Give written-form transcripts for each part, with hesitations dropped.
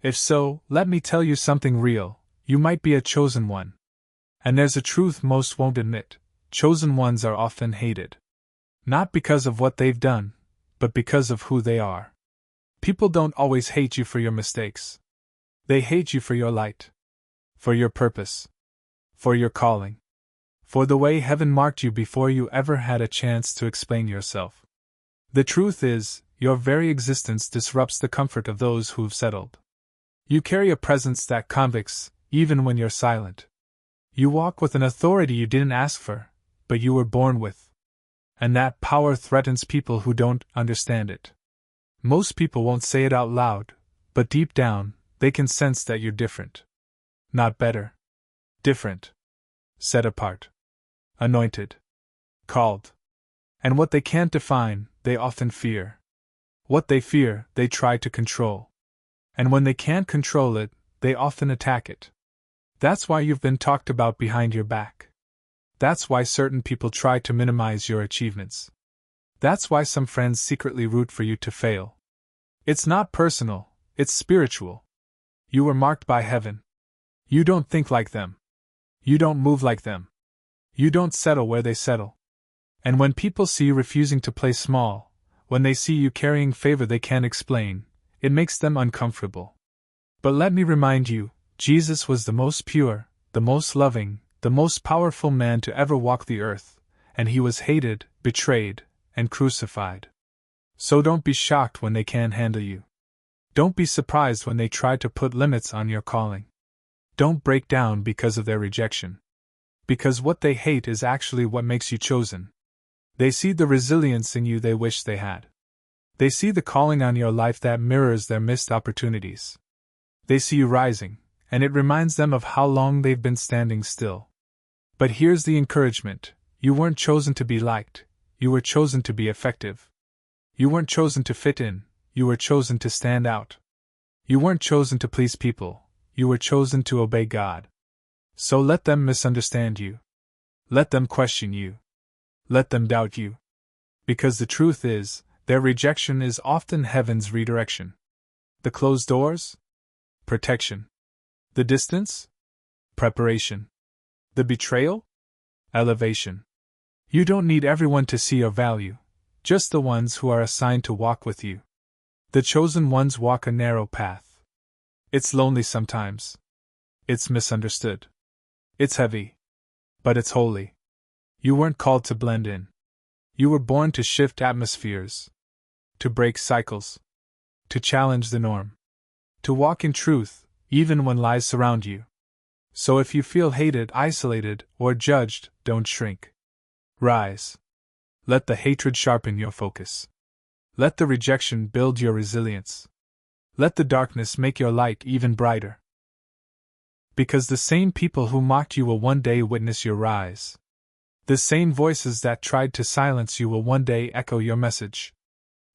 If so, let me tell you something real: you might be a chosen one. And there's a truth most won't admit: chosen ones are often hated. Not because of what they've done, but because of who they are. People don't always hate you for your mistakes. They hate you for your light, for your purpose, for your calling, for the way heaven marked you before you ever had a chance to explain yourself. The truth is, your very existence disrupts the comfort of those who've settled. You carry a presence that convicts, even when you're silent. You walk with an authority you didn't ask for, but you were born with. And that power threatens people who don't understand it. Most people won't say it out loud, but deep down, they can sense that you're different. Not better. Different. Set apart. Anointed. Called. And what they can't define, they often fear. What they fear, they try to control. And when they can't control it, they often attack it. That's why you've been talked about behind your back. That's why certain people try to minimize your achievements. That's why some friends secretly root for you to fail. It's not personal, it's spiritual. You were marked by heaven. You don't think like them. You don't move like them. You don't settle where they settle. And when people see you refusing to play small, when they see you carrying favor they can't explain, it makes them uncomfortable. But let me remind you, Jesus was the most pure, the most loving, the most powerful man to ever walk the earth, and he was hated, betrayed, and crucified. So don't be shocked when they can't handle you. Don't be surprised when they try to put limits on your calling. Don't break down because of their rejection. Because what they hate is actually what makes you chosen. They see the resilience in you they wish they had. They see the calling on your life that mirrors their missed opportunities. They see you rising, and it reminds them of how long they've been standing still. But here's the encouragement: you weren't chosen to be liked, you were chosen to be effective. You weren't chosen to fit in, you were chosen to stand out. You weren't chosen to please people, you were chosen to obey God. So let them misunderstand you. Let them question you. Let them doubt you. Because the truth is, their rejection is often heaven's redirection. The closed doors? Protection. The distance? Preparation. The betrayal? Elevation. You don't need everyone to see your value, just the ones who are assigned to walk with you. The chosen ones walk a narrow path. It's lonely sometimes. It's misunderstood. It's heavy. But it's holy. You weren't called to blend in. You were born to shift atmospheres. To break cycles. To challenge the norm. To walk in truth, even when lies surround you. So if you feel hated, isolated, or judged, don't shrink. Rise. Let the hatred sharpen your focus. Let the rejection build your resilience. Let the darkness make your light even brighter. Because the same people who mocked you will one day witness your rise. The same voices that tried to silence you will one day echo your message.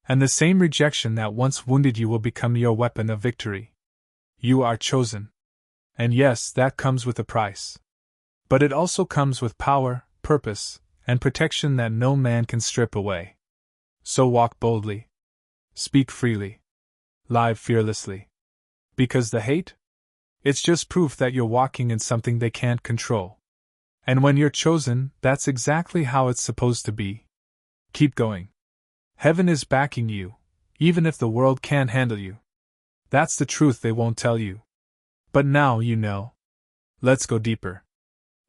And the same rejection that once wounded you will become your weapon of victory. You are chosen. And yes, that comes with a price. But it also comes with power, purpose, and protection that no man can strip away. So walk boldly. Speak freely. Live fearlessly. Because the hate? It's just proof that you're walking in something they can't control. And when you're chosen, that's exactly how it's supposed to be. Keep going. Heaven is backing you, even if the world can't handle you. That's the truth they won't tell you. But now you know. Let's go deeper.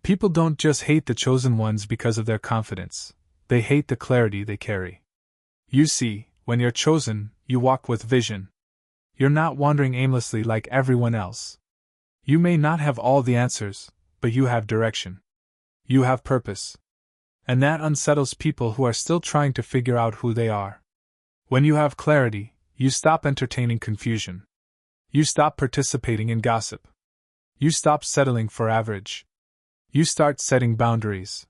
People don't just hate the chosen ones because of their confidence, they hate the clarity they carry. You see, when you're chosen, you walk with vision. You're not wandering aimlessly like everyone else. You may not have all the answers, but you have direction. You have purpose. And that unsettles people who are still trying to figure out who they are. When you have clarity, you stop entertaining confusion. You stop participating in gossip. You stop settling for average. You start setting boundaries.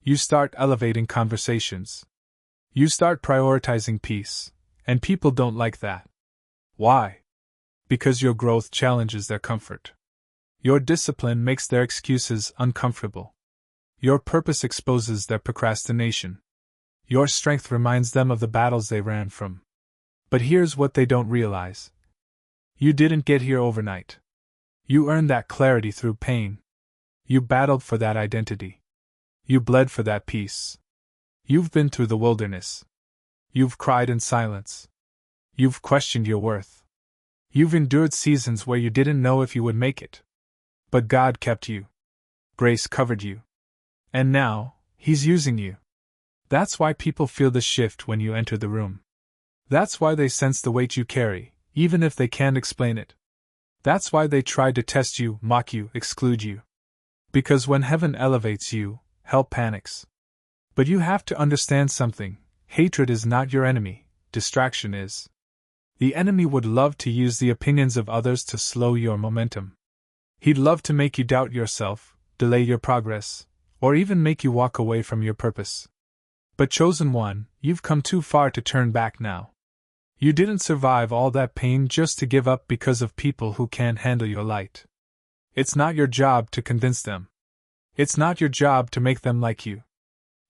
You start elevating conversations. You start prioritizing peace, and people don't like that. Why? Because your growth challenges their comfort. Your discipline makes their excuses uncomfortable. Your purpose exposes their procrastination. Your strength reminds them of the battles they ran from. But here's what they don't realize. You didn't get here overnight. You earned that clarity through pain. You battled for that identity. You bled for that peace. You've been through the wilderness. You've cried in silence. You've questioned your worth. You've endured seasons where you didn't know if you would make it. But God kept you. Grace covered you. And now, He's using you. That's why people feel the shift when you enter the room. That's why they sense the weight you carry, even if they can't explain it. That's why they try to test you, mock you, exclude you. Because when heaven elevates you, hell panics. But you have to understand something: hatred is not your enemy, distraction is. The enemy would love to use the opinions of others to slow your momentum. He'd love to make you doubt yourself, delay your progress, or even make you walk away from your purpose. But chosen one, you've come too far to turn back now. You didn't survive all that pain just to give up because of people who can't handle your light. It's not your job to convince them. It's not your job to make them like you.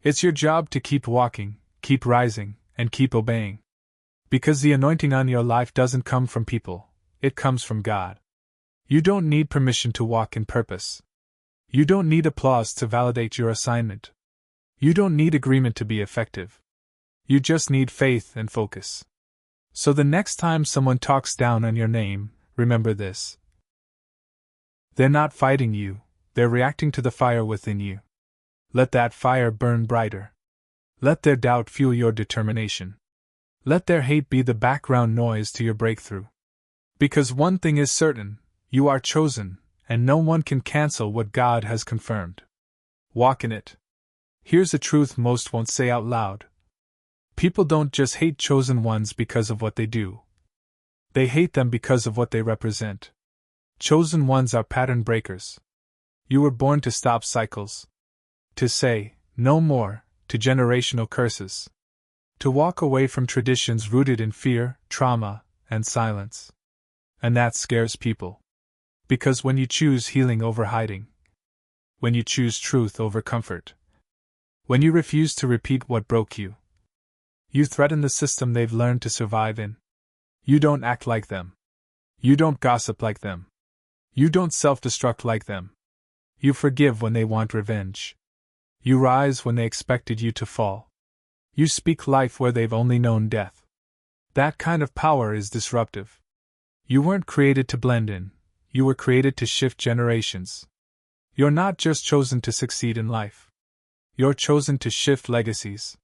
It's your job to keep walking, keep rising, and keep obeying. Because the anointing on your life doesn't come from people, it comes from God. You don't need permission to walk in purpose. You don't need applause to validate your assignment. You don't need agreement to be effective. You just need faith and focus. So the next time someone talks down on your name, remember this. They're not fighting you, they're reacting to the fire within you. Let that fire burn brighter. Let their doubt fuel your determination. Let their hate be the background noise to your breakthrough. Because one thing is certain, you are chosen, and no one can cancel what God has confirmed. Walk in it. Here's a truth most won't say out loud. People don't just hate chosen ones because of what they do. They hate them because of what they represent. Chosen ones are pattern breakers. You were born to stop cycles. To say, no more, to generational curses. To walk away from traditions rooted in fear, trauma, and silence. And that scares people. Because when you choose healing over hiding, when you choose truth over comfort, when you refuse to repeat what broke you, you threaten the system they've learned to survive in. You don't act like them. You don't gossip like them. You don't self-destruct like them. You forgive when they want revenge. You rise when they expected you to fall. You speak life where they've only known death. That kind of power is disruptive. You weren't created to blend in, you were created to shift generations. You're not just chosen to succeed in life. You're chosen to shift legacies.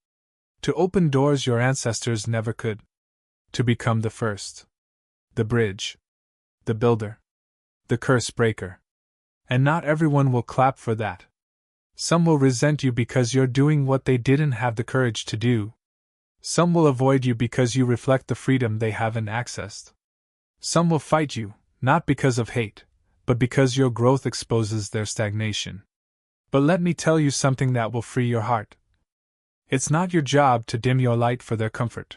To open doors your ancestors never could. To become the first. The bridge. The builder. The curse breaker. And not everyone will clap for that. Some will resent you because you're doing what they didn't have the courage to do. Some will avoid you because you reflect the freedom they haven't accessed. Some will fight you, not because of hate, but because your growth exposes their stagnation. But let me tell you something that will free your heart. It's not your job to dim your light for their comfort.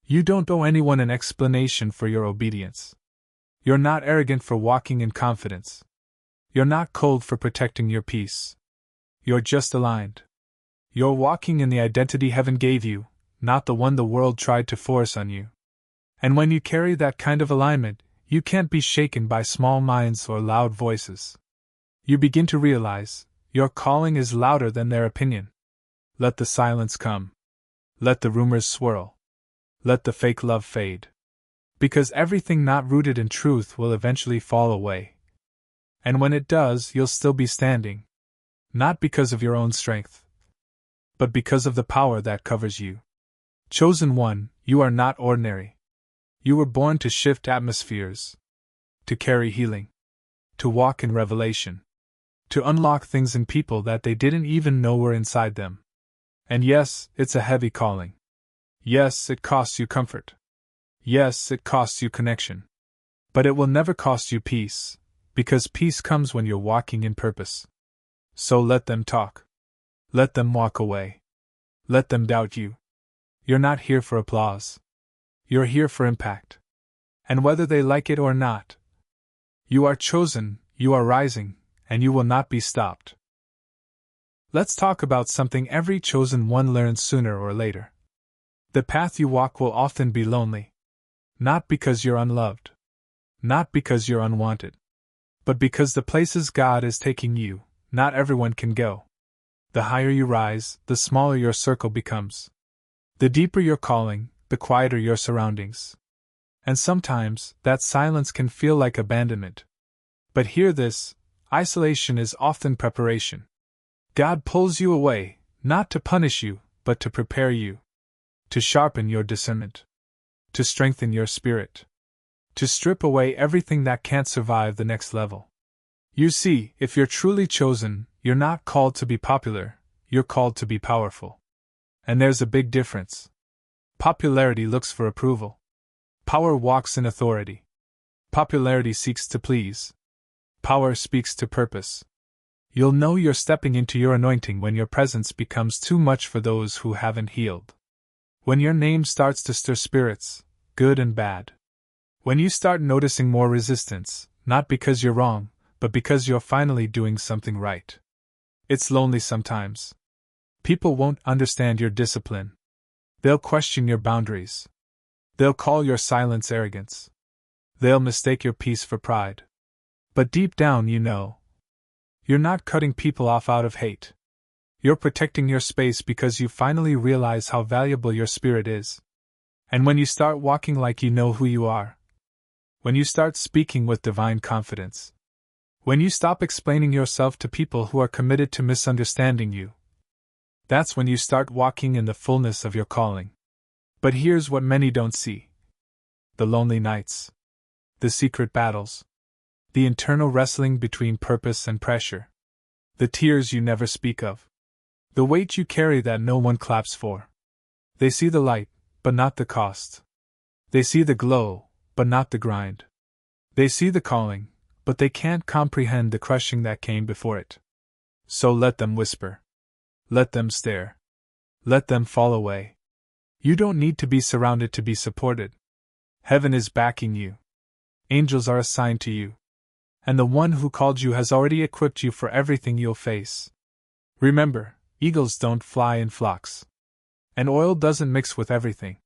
You don't owe anyone an explanation for your obedience. You're not arrogant for walking in confidence. You're not cold for protecting your peace. You're just aligned. You're walking in the identity heaven gave you, not the one the world tried to force on you. And when you carry that kind of alignment, you can't be shaken by small minds or loud voices. You begin to realize, your calling is louder than their opinion. Let the silence come. Let the rumors swirl. Let the fake love fade. Because everything not rooted in truth will eventually fall away. And when it does, you'll still be standing. Not because of your own strength, but because of the power that covers you. Chosen one, you are not ordinary. You were born to shift atmospheres, to carry healing, to walk in revelation, to unlock things in people that they didn't even know were inside them. And yes, it's a heavy calling. Yes, it costs you comfort. Yes, it costs you connection. But it will never cost you peace, because peace comes when you're walking in purpose. So let them talk. Let them walk away. Let them doubt you. You're not here for applause. You're here for impact. And whether they like it or not, you are chosen, you are rising, and you will not be stopped. Let's talk about something every chosen one learns sooner or later. The path you walk will often be lonely. Not because you're unloved. not because you're unwanted, but because the places God is taking you, not everyone can go. The higher you rise, the smaller your circle becomes. The deeper your calling, the quieter your surroundings. And sometimes, that silence can feel like abandonment. But hear this: isolation is often preparation. God pulls you away, not to punish you, but to prepare you. To sharpen your discernment. To strengthen your spirit. To strip away everything that can't survive the next level. You see, if you're truly chosen, you're not called to be popular, you're called to be powerful. And there's a big difference. Popularity looks for approval. Power walks in authority. Popularity seeks to please. Power speaks to purpose. You'll know you're stepping into your anointing when your presence becomes too much for those who haven't healed. When your name starts to stir spirits, good and bad. When you start noticing more resistance, not because you're wrong, but because you're finally doing something right. It's lonely sometimes. People won't understand your discipline. They'll question your boundaries. They'll call your silence arrogance. They'll mistake your peace for pride. But deep down you know, you're not cutting people off out of hate. You're protecting your space because you finally realize how valuable your spirit is. And when you start walking like you know who you are, when you start speaking with divine confidence, when you stop explaining yourself to people who are committed to misunderstanding you, that's when you start walking in the fullness of your calling. But here's what many don't see: the lonely nights, the secret battles, the internal wrestling between purpose and pressure, the tears you never speak of, the weight you carry that no one claps for. They see the light, but not the cost. They see the glow, but not the grind. They see the calling, but they can't comprehend the crushing that came before it. So let them whisper. Let them stare. Let them fall away. You don't need to be surrounded to be supported. Heaven is backing you. Angels are assigned to you. And the one who called you has already equipped you for everything you'll face. Remember, eagles don't fly in flocks. And oil doesn't mix with everything.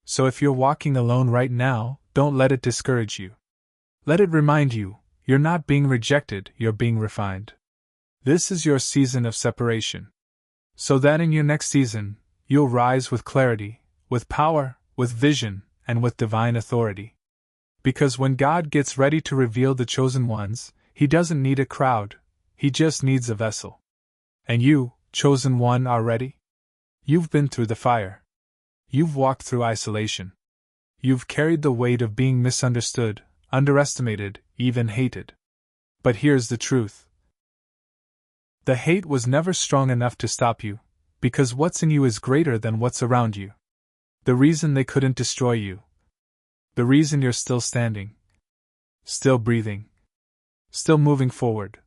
So if you're walking alone right now, don't let it discourage you. Let it remind you, you're not being rejected, you're being refined. This is your season of separation. So that in your next season, you'll rise with clarity, with power, with vision, and with divine authority. Because when God gets ready to reveal the chosen ones, He doesn't need a crowd, He just needs a vessel. And you, chosen one, are ready? You've been through the fire. You've walked through isolation. You've carried the weight of being misunderstood, underestimated, even hated. But here's the truth. The hate was never strong enough to stop you, because what's in you is greater than what's around you. The reason they couldn't destroy you, the reason you're still standing, still breathing, still moving forward,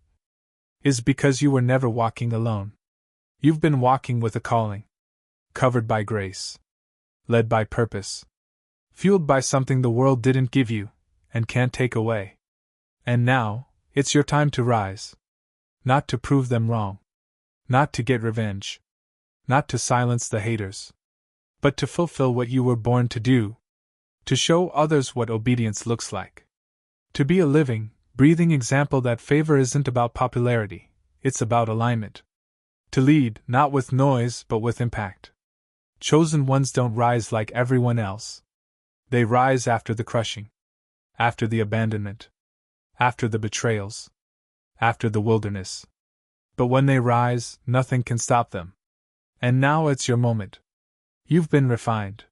is because you were never walking alone. You've been walking with a calling, covered by grace, led by purpose, fueled by something the world didn't give you, and can't take away. And now, it's your time to rise. Not to prove them wrong. Not to get revenge. Not to silence the haters. But to fulfill what you were born to do. To show others what obedience looks like. To be a living, breathing example that favor isn't about popularity, it's about alignment. To lead, not with noise, but with impact. Chosen ones don't rise like everyone else. They rise after the crushing. After the abandonment. After the betrayals. After the wilderness. But when they rise, nothing can stop them. And now it's your moment. You've been refined.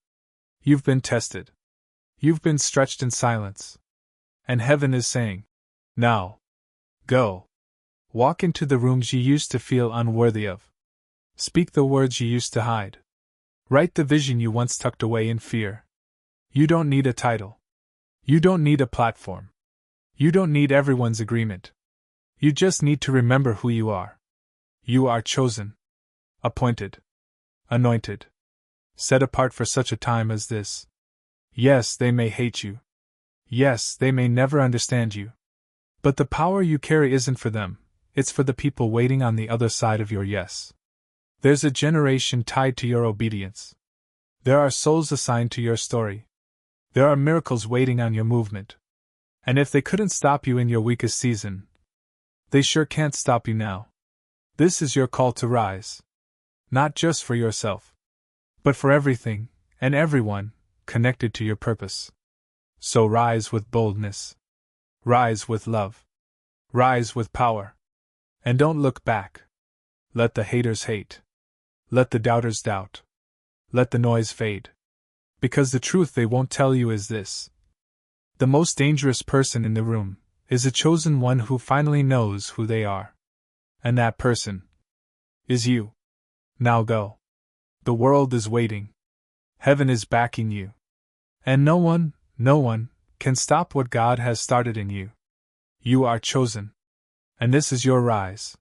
You've been tested. You've been stretched in silence. And heaven is saying, now, go. Walk into the rooms you used to feel unworthy of. Speak the words you used to hide. Write the vision you once tucked away in fear. You don't need a title. You don't need a platform. You don't need everyone's agreement. You just need to remember who you are. You are chosen, appointed, anointed, set apart for such a time as this. Yes, they may hate you. Yes, they may never understand you. But the power you carry isn't for them, it's for the people waiting on the other side of your yes. There's a generation tied to your obedience. There are souls assigned to your story. There are miracles waiting on your movement. And if they couldn't stop you in your weakest season, they sure can't stop you now. This is your call to rise. Not just for yourself, but for everything and everyone connected to your purpose. So rise with boldness. Rise with love. Rise with power. And don't look back. Let the haters hate. Let the doubters doubt. Let the noise fade. Because the truth they won't tell you is this: the most dangerous person in the room is a chosen one who finally knows who they are. And that person is you. Now go. The world is waiting. Heaven is backing you. And no one can stop what God has started in you. You are chosen. And this is your rise.